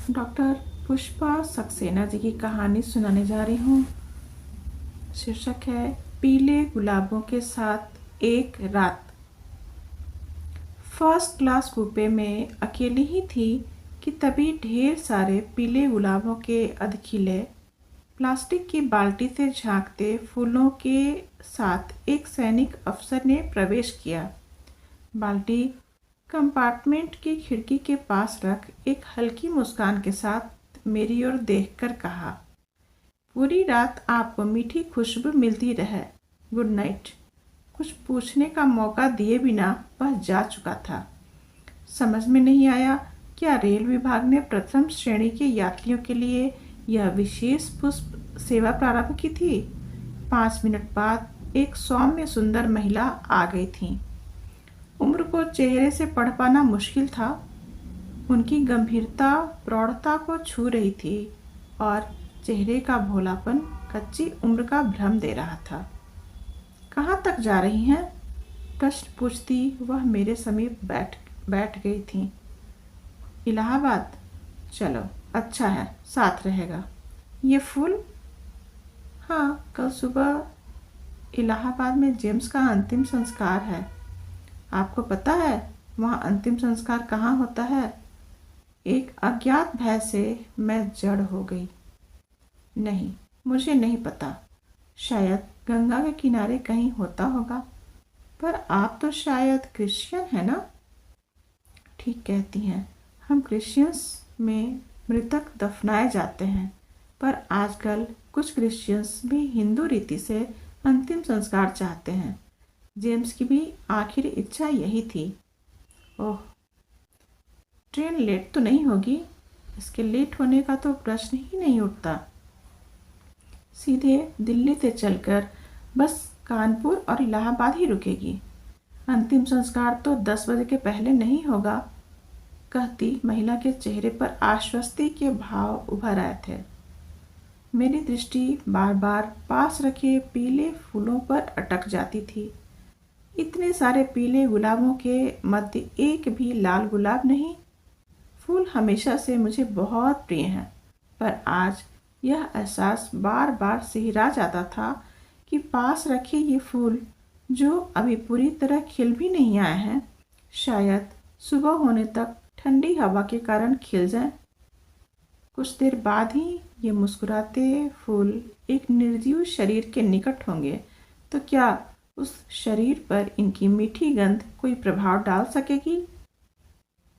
Doctor Pushpa Saxena ji की कहानी सुनाने जा रही हूँ। शीर्षक है पीले गुलाबों के साथ एक रात। फर्स्ट क्लास कूपे में अकेली ही थी कि तभी ढेर सारे पीले गुलाबों के अधखिले प्लास्टिक की बाल्टी से झांकते फूलों के साथ एक सैनिक अफसर ने प्रवेश किया। बाल्टी कंपार्टमेंट की खिड़की के पास रख एक हल्की मुस्कान के साथ मेरी ओर देखकर कहा, पूरी रात आपको मीठी खुशबू मिलती रहे। Good night. कुछ पूछने का मौका दिए बिना वह जा चुका था। समझ में नहीं आया क्या रेल विभाग ने प्रथम श्रेणी के यात्रियों के लिए यह विशेष पुष्प सेवा प्रारंभ की थी। 5 मिनट बाद एक सौम्य सुंदर महिला आ गई थी। उम्र को चेहरे से पढ़ पाना मुश्किल था। उनकी गंभीरता प्रौढ़ता को छू रही थी और चेहरे का भोलापन कच्ची उम्र का भ्रम दे रहा था। कहाँ तक जा रही हैं? प्रश्न पूछती वह मेरे समीप बैठ गई थी। इलाहाबाद। चलो अच्छा है, साथ रहेगा। ये फूल? हाँ, कल सुबह इलाहाबाद में जेम्स का अंतिम संस्कार है। आपको पता है वहाँ अंतिम संस्कार कहाँ होता है? एक अज्ञात भय से मैं जड़ हो गई। नहीं, मुझे नहीं पता। शायद गंगा के किनारे कहीं होता होगा। पर आप तो शायद क्रिश्चियन है ना? ठीक कहती हैं। हम क्रिश्चियंस में मृतक दफनाए जाते हैं, पर आजकल कुछ क्रिश्चियंस भी हिंदू रीति से अंतिम संस्कार चाहते हैं। जेम्स की भी आखिरी इच्छा यही थी। ओह, ट्रेन लेट तो नहीं होगी? इसके लेट होने का तो प्रश्न ही नहीं उठता। सीधे दिल्ली से चलकर बस कानपुर और इलाहाबाद ही रुकेगी। अंतिम संस्कार तो 10 बजे के पहले नहीं होगा, कहती महिला के चेहरे पर आश्वस्ति के भाव उभर आए थे। मेरी दृष्टि बार बार पास रखे पीले फूलों पर अटक जाती थी। इतने सारे पीले गुलाबों के मध्य एक भी लाल गुलाब नहीं। फूल हमेशा से मुझे बहुत प्रिय हैं, पर आज यह एहसास बार बार सिहरा जाता था कि पास रखे ये फूल जो अभी पूरी तरह खिल भी नहीं आए हैं, शायद सुबह होने तक ठंडी हवा के कारण खिल जाएं। कुछ देर बाद ही ये मुस्कुराते फूल एक निर्जीव शरीर के निकट होंगे, तो क्या उस शरीर पर इनकी मीठी गंध कोई प्रभाव डाल सकेगी?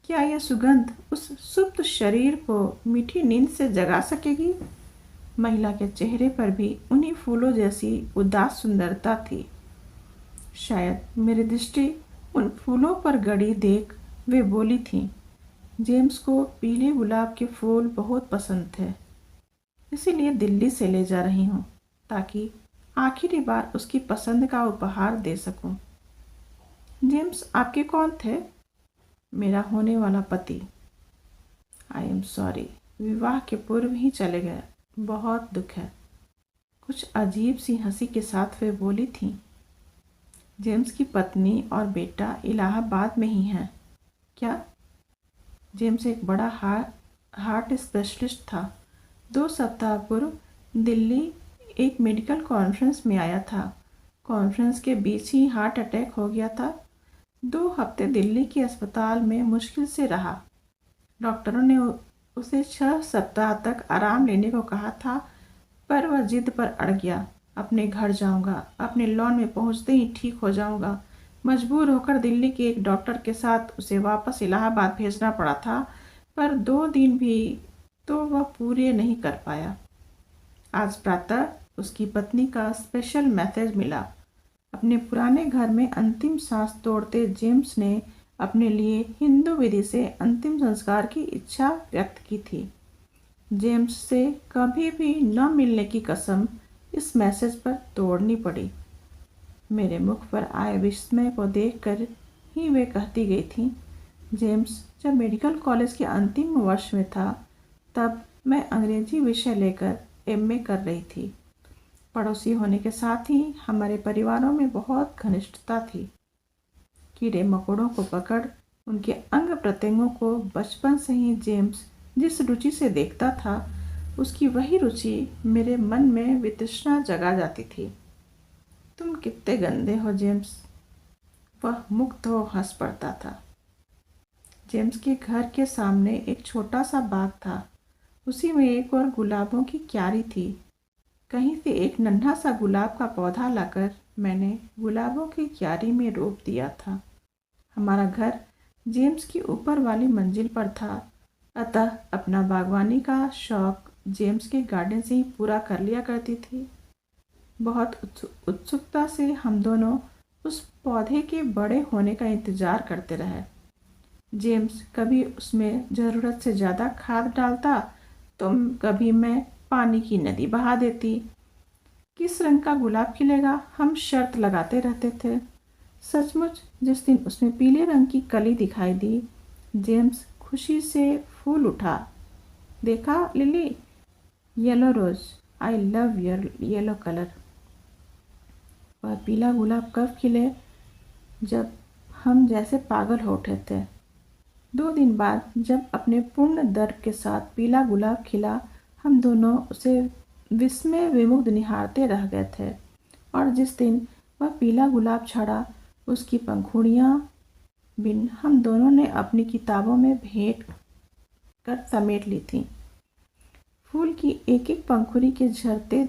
क्या यह सुगंध उस सुप्त शरीर को मीठी नींद से जगा सकेगी? महिला के चेहरे पर भी उन्हीं फूलों जैसी उदास सुंदरता थी। शायद मेरी दृष्टि उन फूलों पर गड़ी देख वे बोली थी, जेम्स को पीले गुलाब के फूल बहुत पसंद थे, इसीलिए दिल्ली से ले जा रही हूँ ताकि आखिरी बार उसकी पसंद का उपहार दे सकूं। जेम्स आपके कौन थे? मेरा होने वाला पति। आई एम सॉरी, विवाह के पूर्व ही चले गए। बहुत दुख है। कुछ अजीब सी हंसी के साथ वे बोली थी। जेम्स की पत्नी और बेटा इलाहाबाद में ही हैं क्या? जेम्स एक बड़ा हार्ट स्पेशलिस्ट था। 2 सप्ताह पूर्व दिल्ली एक मेडिकल कॉन्फ्रेंस में आया था। कॉन्फ्रेंस के बीच ही हार्ट अटैक हो गया था। 2 हफ्ते दिल्ली के अस्पताल में मुश्किल से रहा। डॉक्टरों ने उसे 6 सप्ताह तक आराम लेने को कहा था, पर वह जिद पर अड़ गया। अपने घर जाऊंगा, अपने लॉन में पहुंचते ही ठीक हो जाऊंगा। मजबूर होकर दिल्ली के एक डॉक्टर के साथ उसे वापस इलाहाबाद भेजना पड़ा था, पर 2 दिन भी तो वह पूरे नहीं कर पाया। आज प्रातः उसकी पत्नी का स्पेशल मैसेज मिला। अपने पुराने घर में अंतिम सांस तोड़ते जेम्स ने अपने लिए हिंदू विधि से अंतिम संस्कार की इच्छा व्यक्त की थी। जेम्स से कभी भी न मिलने की कसम इस मैसेज पर तोड़नी पड़ी। मेरे मुख पर आए विस्मय को देखकर ही वे कहती गई थी, जेम्स जब मेडिकल कॉलेज के अंतिम वर्ष में था, तब मैं अंग्रेजी विषय लेकर एमए कर रही थी। पड़ोसी होने के साथ ही हमारे परिवारों में बहुत घनिष्ठता थी। कीड़े मकोड़ों को पकड़ उनके अंग प्रत्यंगों को बचपन से ही जेम्स जिस रुचि से देखता था उसकी वही रुचि मेरे मन में वितृष्णा जगा जाती थी। तुम कितने गंदे हो जेम्स, वह मुग्ध हो हंस पड़ता था। जेम्स के घर के सामने एक छोटा सा बाग था। उसी में एक और गुलाबों की क्यारी थी। कहीं से एक नन्हा सा गुलाब का पौधा लाकर मैंने गुलाबों की क्यारी में रोप दिया था। हमारा घर जेम्स की ऊपर वाली मंजिल पर था, अतः अपना बागवानी का शौक जेम्स के गार्डन से ही पूरा कर लिया करती थी। बहुत उत्सुकता से हम दोनों उस पौधे के बड़े होने का इंतज़ार करते रहे। जेम्स कभी उसमें ज़रूरत से ज़्यादा खाद डालता तो कभी मैं पानी की नदी बहा देती। किस रंग का गुलाब खिलेगा हम शर्त लगाते रहते थे। सचमुच जिस दिन उसमें पीले रंग की कली दिखाई दी, जेम्स खुशी से फूल उठा। देखा lily, yellow rose, I love your yellow colour. वह पीला गुलाब कब खिले जब हम जैसे पागल हो उठे थे। 2 दिन बाद जब अपने पूर्ण दर्प के साथ पीला गुलाब खिला, हम दोनों उसे विस्मय विमुग्ध निहारते रह गए थे। और जिस दिन वह पीला गुलाब झड़ा, उसकी पंखुड़ियाँ बिन हम दोनों ने अपनी किताबों में भेंट कर समेट ली थीं। फूल की एक एक पंखुड़ी के झरते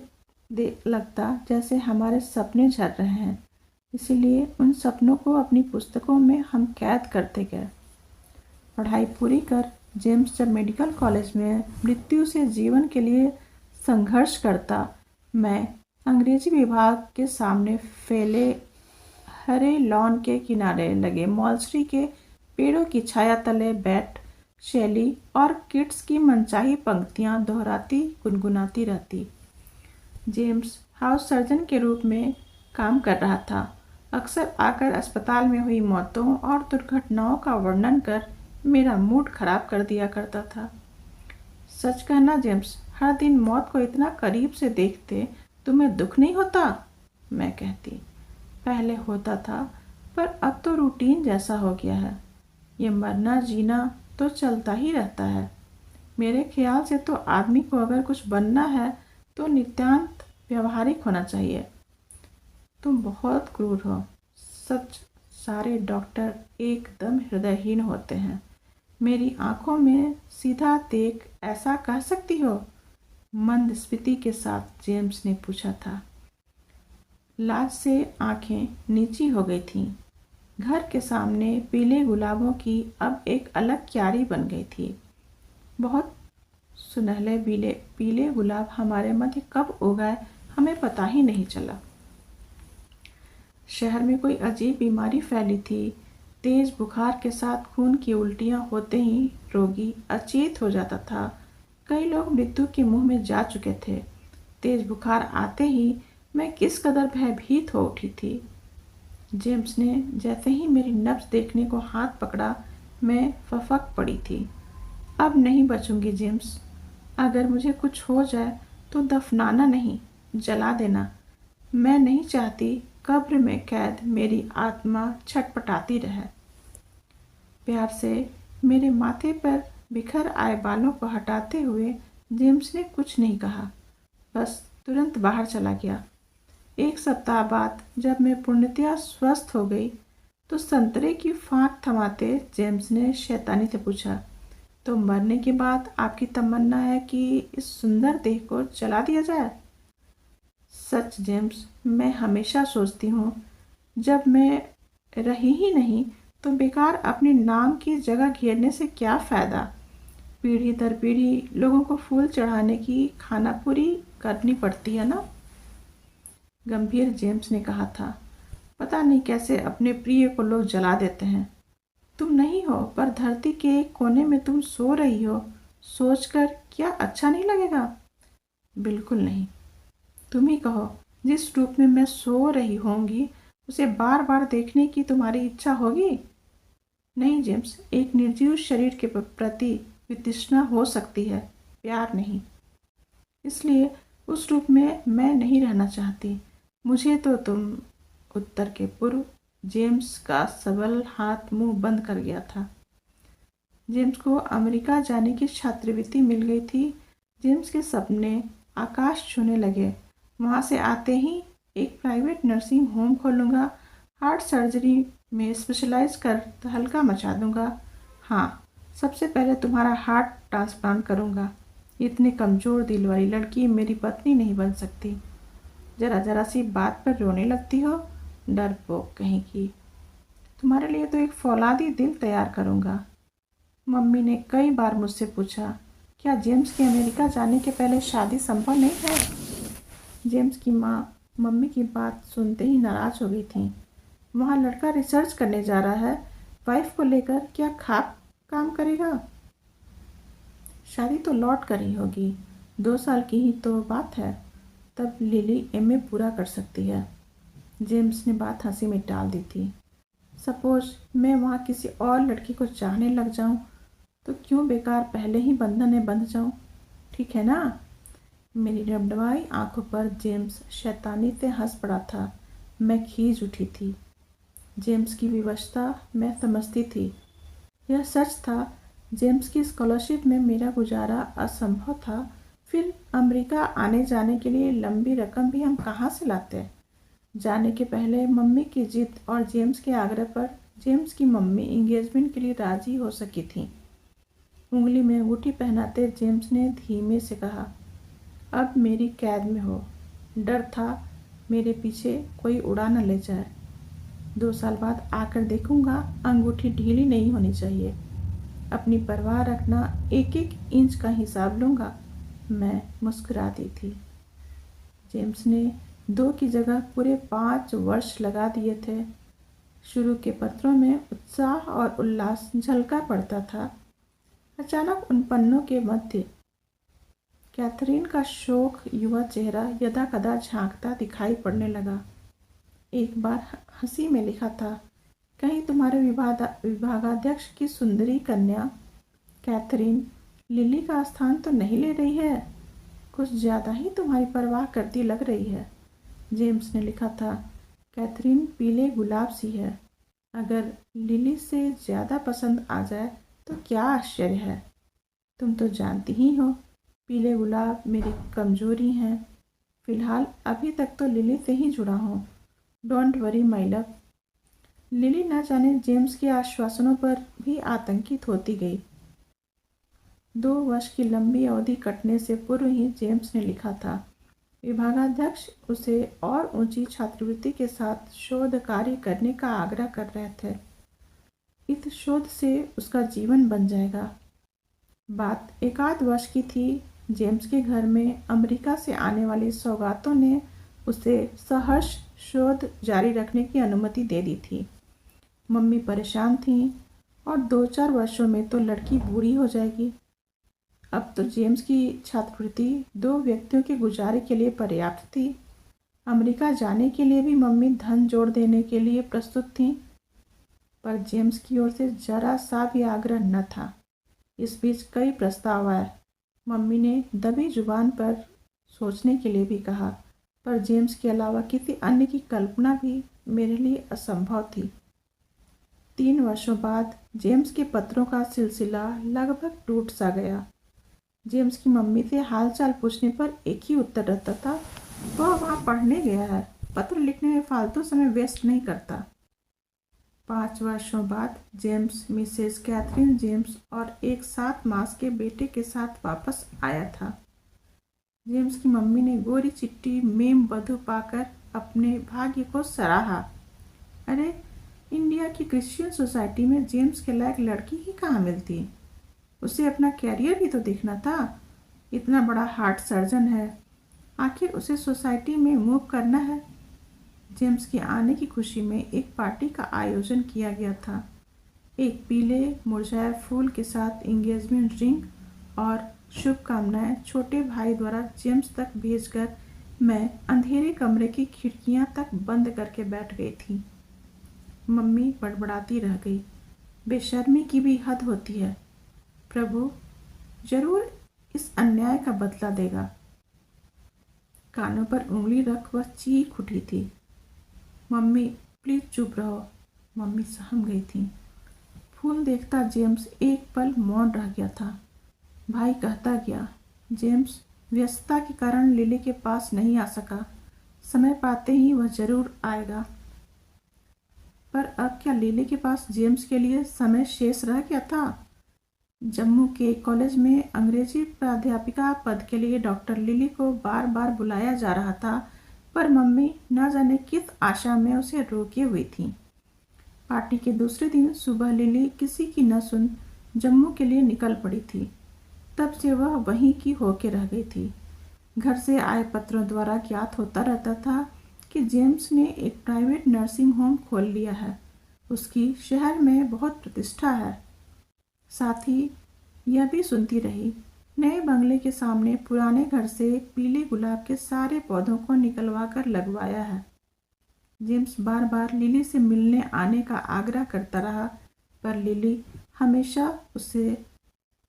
लगता जैसे हमारे सपने झर रहे हैं। इसीलिए उन सपनों को अपनी पुस्तकों में हम कैद करते गए। पढ़ाई पूरी कर जेम्स जब मेडिकल कॉलेज में मृत्यु से जीवन के लिए संघर्ष करता, मैं अंग्रेजी विभाग के सामने फैले हरे लॉन के किनारे लगे मॉल्सरी के पेड़ों की छाया तले बैठ शैली और किट्स की मनचाही पंक्तियां दोहराती गुनगुनाती रहती। जेम्स हाउस सर्जन के रूप में काम कर रहा था। अक्सर आकर अस्पताल में हुई मौतों और दुर्घटनाओं का वर्णन कर मेरा मूड खराब कर दिया करता था। सच कहना जेम्स, हर दिन मौत को इतना करीब से देखते तुम्हें दुख नहीं होता? मैं कहती। पहले होता था, पर अब तो रूटीन जैसा हो गया है। ये मरना जीना तो चलता ही रहता है। मेरे ख्याल से तो आदमी को अगर कुछ बनना है तो नित्यांत व्यवहारिक होना चाहिए। तुम बहुत क्रूर हो। सच, सारे डॉक्टर एकदम हृदयहीन होते हैं। मेरी आंखों में सीधा देख ऐसा कह सकती हो? मंदस्मिति के साथ जेम्स ने पूछा था। लाज से आंखें नीची हो गई थीं। घर के सामने पीले गुलाबों की अब एक अलग क्यारी बन गई थी। बहुत सुनहले पीले गुलाब हमारे मध्य कब उगाए हमें पता ही नहीं चला। शहर में कोई अजीब बीमारी फैली थी। तेज बुखार के साथ खून की उल्टियां होते ही रोगी अचेत हो जाता था। कई लोग मृत्यु के मुंह में जा चुके थे। तेज बुखार आते ही मैं किस कदर भयभीत हो उठी थी। जेम्स ने जैसे ही मेरी नब्ज देखने को हाथ पकड़ा, मैं फफक पड़ी थी। अब नहीं बचूंगी जेम्स। अगर मुझे कुछ हो जाए तो दफनाना नहीं, जला देना। मैं नहीं चाहती कब्र में कैद मेरी आत्मा छटपटाती रहे। प्यार से मेरे माथे पर बिखर आए बालों को हटाते हुए जेम्स ने कुछ नहीं कहा, बस तुरंत बाहर चला गया। 1 सप्ताह बाद जब मैं पूर्णतया स्वस्थ हो गई तो संतरे की फांक थमाते जेम्स ने शैतानी से पूछा, तो मरने के बाद आपकी तमन्ना है कि इस सुंदर देह को जला दिया जाए? सच जेम्स, मैं हमेशा सोचती हूँ, जब मैं रही ही नहीं तो बेकार अपने नाम की जगह घेरने से क्या फ़ायदा। पीढ़ी दर पीढ़ी लोगों को फूल चढ़ाने की खानापुरी करनी पड़ती है ना। गंभीर जेम्स ने कहा था। पता नहीं कैसे अपने प्रिय को लोग जला देते हैं। तुम नहीं हो, पर धरती के एक कोने में तुम सो रही हो, सोचकर क्या अच्छा नहीं लगेगा? बिल्कुल नहीं। तुम ही कहो, जिस रूप में मैं सो रही होंगी उसे बार बार देखने की तुम्हारी इच्छा होगी? नहीं जेम्स, एक निर्जीव शरीर के प्रति वितृष्णा हो सकती है, प्यार नहीं। इसलिए उस रूप में मैं नहीं रहना चाहती। मुझे तो तुम। उत्तर के पूर्व जेम्स का सबल हाथ मुंह बंद कर गया था। जेम्स को अमेरिका जाने की छात्रवृत्ति मिल गई थी। जेम्स के सपने आकाश छूने लगे। वहाँ से आते ही एक प्राइवेट नर्सिंग होम खोलूँगा, हार्ट सर्जरी में स्पेशलाइज कर हल्का मचा दूँगा। हाँ, सबसे पहले तुम्हारा हार्ट ट्रांसप्लांट करूँगा। इतनी कमज़ोर दिल वाली लड़की मेरी पत्नी नहीं बन सकती। ज़रा ज़रा सी बात पर रोने लगती हो, डरपोक कहीं की। तुम्हारे लिए तो एक फौलादी दिल तैयार करूँगा। मम्मी ने कई बार मुझसे पूछा, क्या जेम्स के अमेरिका जाने के पहले शादी संभव नहीं है? जेम्स की माँ मम्मी की बात सुनते ही नाराज़ हो गई थी। वहाँ लड़का रिसर्च करने जा रहा है, वाइफ को लेकर क्या खाप काम करेगा? शादी तो लौट कर ही होगी, 2 साल की ही तो बात है, तब लिली एमए पूरा कर सकती है। जेम्स ने बात हंसी में टाल दी थी। सपोज मैं वहाँ किसी और लड़की को चाहने लग जाऊँ तो क्यों बेकार पहले ही बंधन में बंध जाऊँ, ठीक है ना? मेरी डबडबाई आंखों पर जेम्स शैतानी से हंस पड़ा था। मैं खींच उठी थी। जेम्स की विवशता मैं समझती थी। यह सच था, जेम्स की स्कॉलरशिप में मेरा गुजारा असंभव था। फिर अमेरिका आने जाने के लिए लंबी रकम भी हम कहाँ से लाते? जाने के पहले मम्मी की जिद और जेम्स के आग्रह पर जेम्स की मम्मी इंगेजमेंट के लिए राजी हो सकी थी। उंगली में अंगूठी पहनाते जेम्स ने धीमे से कहा, अब मेरी कैद में हो। डर था मेरे पीछे कोई उड़ा न ले जाए। 2 साल बाद आकर देखूंगा, अंगूठी ढीली नहीं होनी चाहिए। अपनी परवाह रखना, एक एक इंच का हिसाब लूँगा। मैं मुस्कुराती थी। जेम्स ने 2 की जगह पूरे 5 वर्ष लगा दिए थे। शुरू के पत्रों में उत्साह और उल्लास झलका पड़ता था। अचानक उन पन्नों के मध्य कैथरीन का शोक युवा चेहरा यदाकदा झांकता दिखाई पड़ने लगा। एक बार हंसी में लिखा था, कहीं तुम्हारे विभागाध्यक्ष की सुंदरी कन्या कैथरीन लिली का स्थान तो नहीं ले रही है? कुछ ज़्यादा ही तुम्हारी परवाह करती लग रही है। जेम्स ने लिखा था, कैथरीन पीले गुलाब सी है। अगर लिली से ज़्यादा पसंद आ जाए तो क्या आश्चर्य है। तुम तो जानती ही हो, पीले गुलाब मेरी कमजोरी हैं। फिलहाल अभी तक तो लिली से ही जुड़ा हूँ। Don't worry my love. Lily न जाने जेम्स के आश्वासनों पर भी आतंकित होती गई। 2 वर्ष की लंबी अवधि कटने से पूर्व ही जेम्स ने लिखा था, विभागाध्यक्ष उसे और ऊंची छात्रवृत्ति के साथ शोध कार्य करने का आग्रह कर रहे थे। इस शोध से उसका जीवन बन जाएगा। बात 1 आध वर्ष की थी। जेम्स के घर में अमेरिका से आने वाली सौगातों ने उसे सहर्ष शोध जारी रखने की अनुमति दे दी थी। मम्मी परेशान थीं और 2-4 वर्षों में तो लड़की बूढ़ी हो जाएगी। अब तो जेम्स की छात्रवृत्ति 2 व्यक्तियों के गुजारे के लिए पर्याप्त थी। अमेरिका जाने के लिए भी मम्मी धन जोड़ देने के लिए प्रस्तुत थीं, पर जेम्स की ओर से जरा सा भी आग्रह न था। इस बीच कई प्रस्ताव आए। मम्मी ने दबी जुबान पर सोचने के लिए भी कहा, पर जेम्स के अलावा किसी अन्य की कल्पना भी मेरे लिए असंभव थी। 3 वर्षों बाद जेम्स के पत्रों का सिलसिला लगभग टूट सा गया। जेम्स की मम्मी से हालचाल पूछने पर एक ही उत्तर रहता था, वह वहाँ पढ़ने गया है, पत्र लिखने में फालतू समय वेस्ट नहीं करता। 5 वर्षों बाद जेम्स मिसेस कैथरीन जेम्स और एक 7 मास के बेटे के साथ वापस आया था। जेम्स की मम्मी ने गोरी चिट्टी मेम वधू पाकर अपने भाग्य को सराहा। अरे, इंडिया की क्रिश्चियन सोसाइटी में जेम्स के लायक लड़की ही कहाँ मिलती। उसे अपना कैरियर भी तो देखना था। इतना बड़ा हार्ट सर्जन है, आखिर उसे सोसाइटी में मूव करना है। जेम्स के आने की खुशी में एक पार्टी का आयोजन किया गया था। एक पीले मुरझाए फूल के साथ इंगेजमेंट रिंग और शुभकामनाएं छोटे भाई द्वारा जेम्स तक भेजकर मैं अंधेरे कमरे की खिड़कियां तक बंद करके बैठ गई थी। मम्मी बड़बड़ाती रह गई, बेशर्मी की भी हद होती है। प्रभु जरूर इस अन्याय का बदला देगा। कानों पर उंगली रख वह चीख उठी थी, मम्मी प्लीज चुप रहो। मम्मी सहम गई थी। फूल देखता जेम्स एक पल मौन रह गया था। भाई कहता गया, जेम्स व्यस्तता के कारण लिली के पास नहीं आ सका। समय पाते ही वह जरूर आएगा। पर अब क्या लिली के पास जेम्स के लिए समय शेष रह गया था? जम्मू के कॉलेज में अंग्रेजी प्राध्यापिका पद के लिए डॉक्टर लिली को बार बार बुलाया जा रहा था, पर मम्मी न जाने किस आशा में उसे रोके हुई थी। पार्टी के दूसरे दिन सुबह लिली किसी की न सुन जम्मू के लिए निकल पड़ी थी। तब से वह वहीं की होके रह गई थी। घर से आए पत्रों द्वारा ज्ञात होता रहता था कि जेम्स ने एक प्राइवेट नर्सिंग होम खोल लिया है। उसकी शहर में बहुत प्रतिष्ठा है। साथ ही यह भी सुनती रही, नए बंगले के सामने पुराने घर से पीले गुलाब के सारे पौधों को निकलवा कर लगवाया है। जेम्स बार बार लिली से मिलने आने का आग्रह करता रहा, पर लिली हमेशा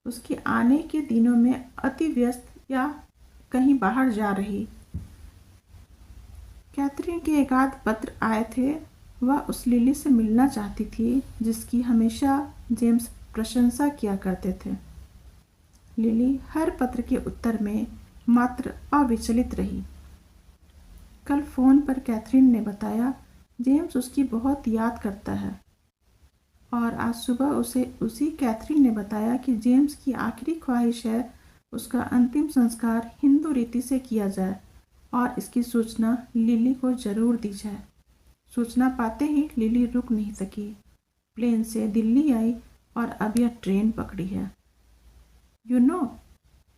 उसके आने के दिनों में अति व्यस्त या कहीं बाहर जा रही। कैथरीन के एकाध पत्र आए थे। वह उस लिली से मिलना चाहती थी जिसकी हमेशा जेम्स प्रशंसा किया करते थे। लिली हर पत्र के उत्तर में मात्र अविचलित रही। कल फोन पर कैथरीन ने बताया, जेम्स उसकी बहुत याद करता है। और आज सुबह उसी कैथरीन ने बताया कि जेम्स की आखिरी ख्वाहिश है उसका अंतिम संस्कार हिंदू रीति से किया जाए और इसकी सूचना लिली को जरूर दी जाए। सूचना पाते ही लिली रुक नहीं सकी। प्लेन से दिल्ली आई और अब यह ट्रेन पकड़ी है।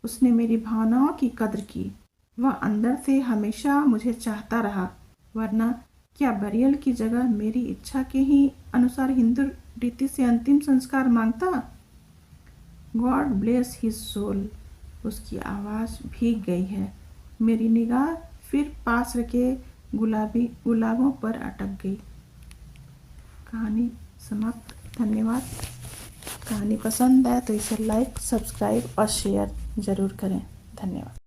उसने मेरी भावनाओं की कद्र की। वह अंदर से हमेशा मुझे चाहता रहा, वरना क्या बरियल की जगह मेरी इच्छा के ही अनुसार हिंदू रीति से अंतिम संस्कार मांगता? God bless his soul. उसकी आवाज़ भीग गई है। मेरी निगाह फिर पास रखे गुलाबों पर अटक गई। कहानी समाप्त। धन्यवाद। कहानी पसंद आए तो इसे लाइक, सब्सक्राइब और शेयर ज़रूर करें। धन्यवाद।